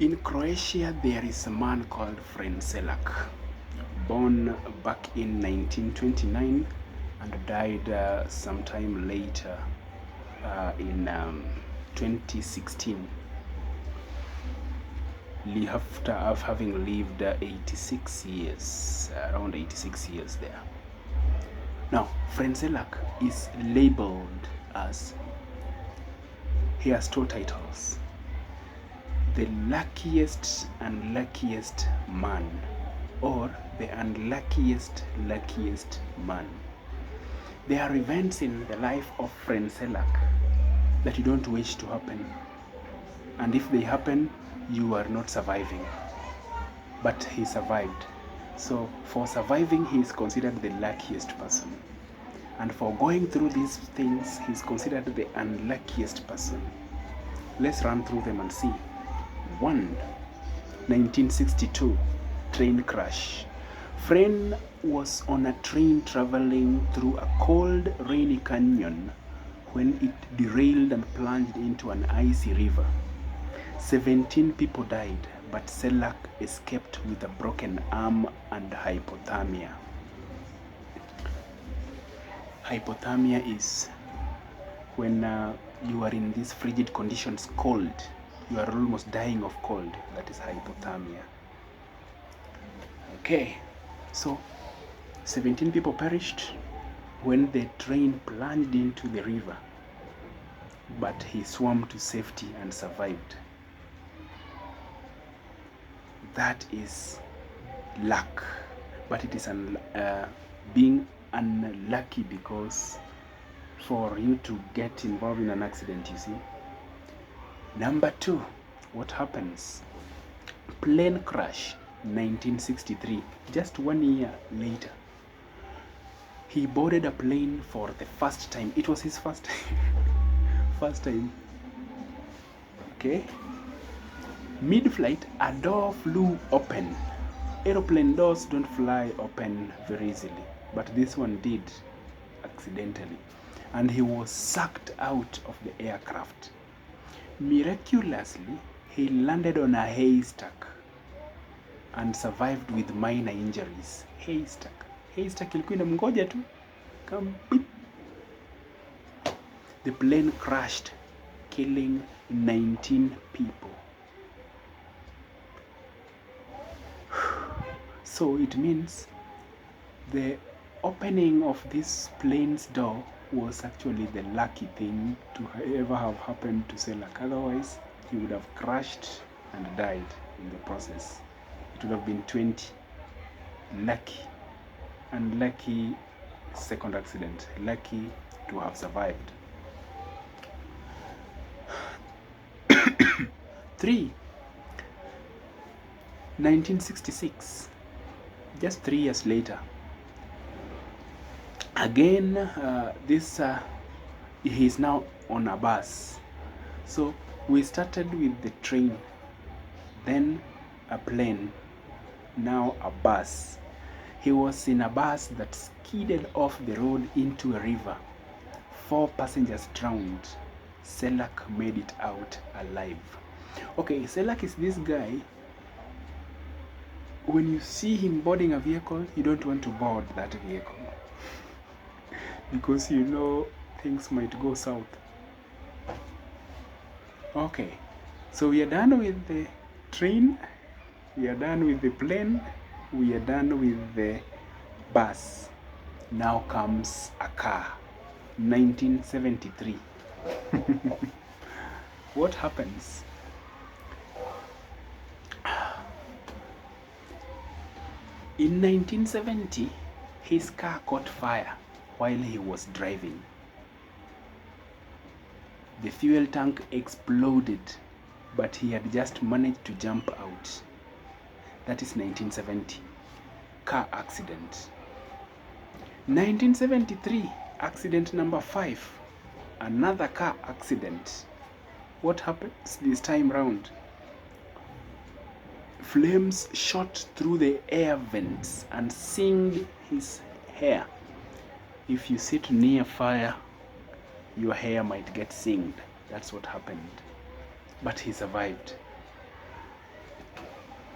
In Croatia, there is a man called Frane, born back in 1929 and died sometime later in 2016, after having lived 86 years, around 86 years there. Now, Frane is labeled as, he has two titles: the luckiest man, or the unluckiest man. There are events in the life of Frane that you don't wish to happen, and if they happen, you are not surviving. But he survived. So for surviving, he is considered the luckiest person, and for going through these things, he is considered the unluckiest person. Let's run through them and see. 1. 1962 train crash. Frane was on a train traveling through a cold, rainy canyon when it derailed and plunged into an icy river. 17 people died, but Selak escaped with a broken arm and hypothermia. Hypothermia is when you are in these frigid conditions, cold. You are almost dying of cold. That is hypothermia. Okay, so 17 people perished when the train plunged into the river, but he swam to safety and survived. That is luck, but it is being unlucky, because for you to get involved in an accident, you see. Number 2, what happens? Plane crash, 1963, just 1 year later. He boarded a plane for the first time. It was his first time. Okay. Mid-flight, a door flew open. Aeroplane doors don't fly open very easily, but this one did accidentally, and he was sucked out of the aircraft. Miraculously, he landed on a haystack and survived with minor injuries. Haystack ilikuwa inamngoja tu. The plane crashed, killing 19 people. So it means the opening of this plane's door was actually the lucky thing to ever have happened to Selak. Otherwise, he would have crashed and died in the process. It would have been 20. Lucky. Unlucky second accident. Lucky to have survived. 3. 1966. Just 3 years later. Again, he is now on a bus. So we started with the train, then a plane, now a bus. He was in a bus that skidded off the road into a river. 4 passengers drowned. Selak made it out alive. Okay, Selak is this guy. When you see him boarding a vehicle, you don't want to board that vehicle, because you know things might go south. Okay, so we are done with the train, we are done with the plane, we are done with the bus. Now comes a car. 1973. What happens? In 1970, his car caught fire while he was driving. The fuel tank exploded, but he had just managed to jump out. That is 1970. Car accident. 1973, accident number 5. Another car accident. What happens this time round? Flames shot through the air vents and singed his hair. If you sit near fire, your hair might get singed. That's what happened. But he survived.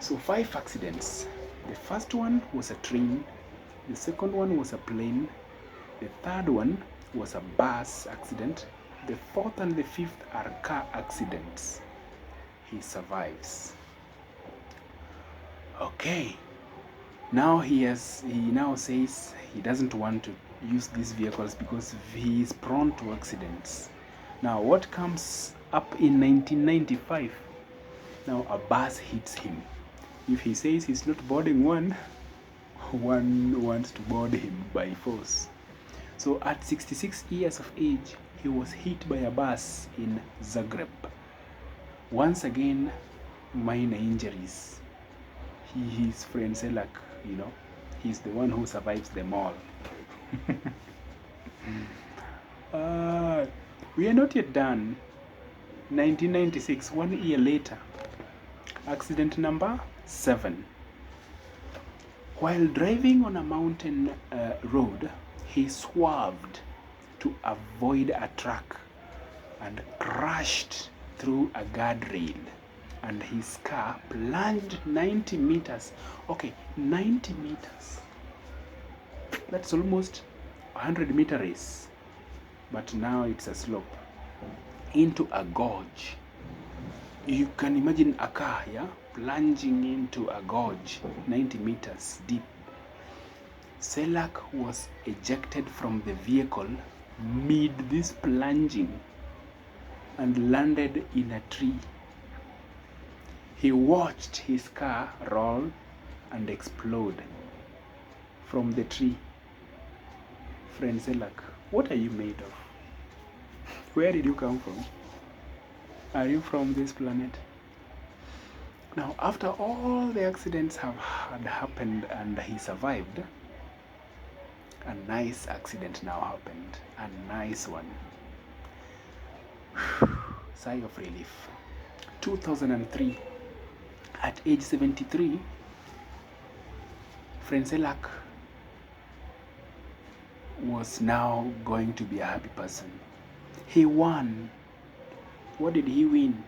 So 5 accidents. The first one was a train, the second one was a plane, the third one was a bus accident, the fourth and the fifth are car accidents. He survives. Okay. Now he now says he doesn't want to use these vehicles because he is prone to accidents. Now what comes up in 1995? Now a bus hits him. If he says he's not boarding one wants to board him by force. So at 66 years of age, he was hit by a bus in Zagreb. Once again, minor injuries. He is Frane Selak, you know. He's the one who survives them all. We are not yet done. 1996, 1 year later. Accident number 7. While driving on a mountain road, he swerved to avoid a truck and crashed through a guardrail, and his car plunged 90 meters. Okay, 90 meters. That's almost a 100-meter race, but now it's a slope into a gorge. You can imagine a car, yeah, plunging into a gorge 90 meters deep. Selak was ejected from the vehicle mid this plunging and landed in a tree. He watched his car roll and explode from the tree. Frane Selak, what are you made of? Where did you come from? Are you from this planet? Now, after all the accidents had happened and he survived, a nice accident now happened. A nice one. Sigh of relief. 2003, at age 73, Frane Selak was now going to be a happy person. He won. What did he win?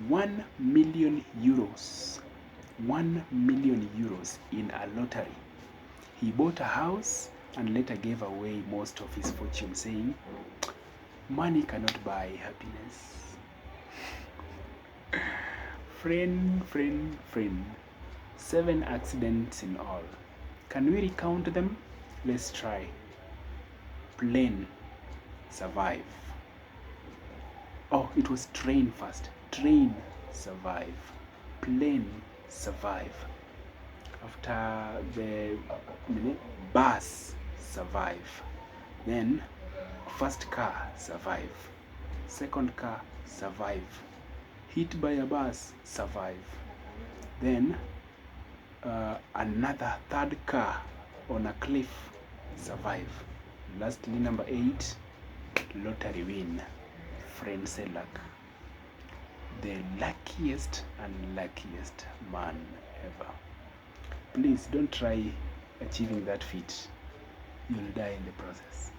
1 million euros. 1 million euros in a lottery. He bought a house and later gave away most of his fortune, saying, "Money cannot buy happiness." Frane. 7 accidents in all. Can we recount them? Let's try. Plane, survive. Oh, it was train first. Train, survive. Plane, survive. After the bus, survive. Then first car, survive. Second car, survive. Hit by a bus, survive. Then another third car on a cliff, survive. Lastly, number 8, lottery win. Frane Selak, the luckiest and luckiest man ever. Please don't try achieving that feat. You'll die in the process.